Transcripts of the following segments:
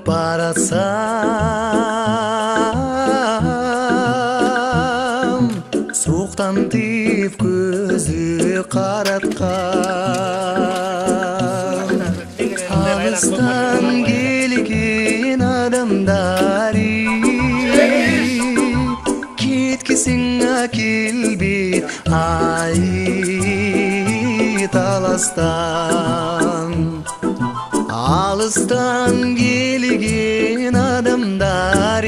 баратсам, суықтан тиіп көзі қаратқан. Алыстан келген адамдар кеткесің әкелбейді ай таластан. Алыстан келген адамдар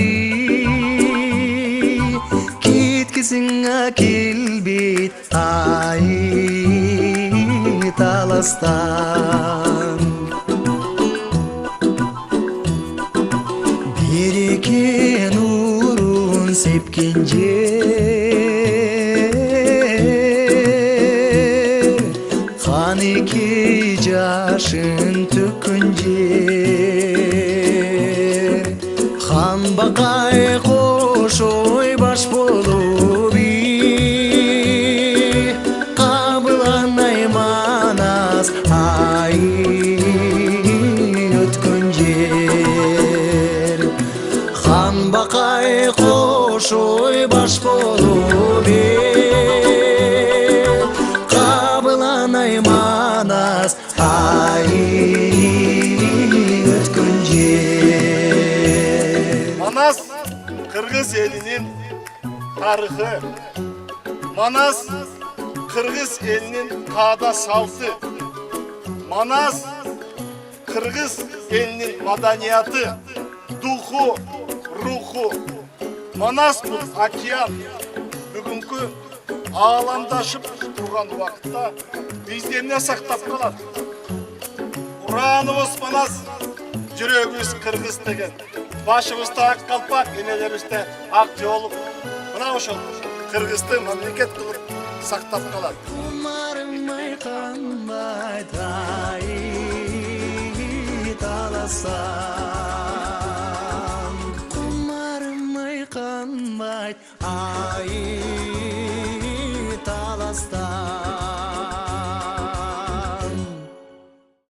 кеткесің әкелбейді ай таластан. Береке нұрын сепкен жер, қанекей жашын төккен жер. Хан бақай қош ойбаш болып қабыланай манас ай өткен жер. Хан бақай қош ойбаш болып қабыланай манас ай өткен жер. Манас Қырғыз елінің тарихы, Манас Қырғыз елінің қада салты, Манас Қырғыз елінің маданияты, духу, руху. Манас бұл океан. Бүгінгі аламдашып тұрған уақытта бізде не сақтап қалады? Ұранымыз Манас, жүрегіміз Қырғыз деген. Başımızda ақ қалпақ, енелерімізде ақ жолық. Мына ошол Қырғызды мемлекет қылып сақтап қалады. Құмарымай қанбайды ай таласам. Құмарымай қанбайды ай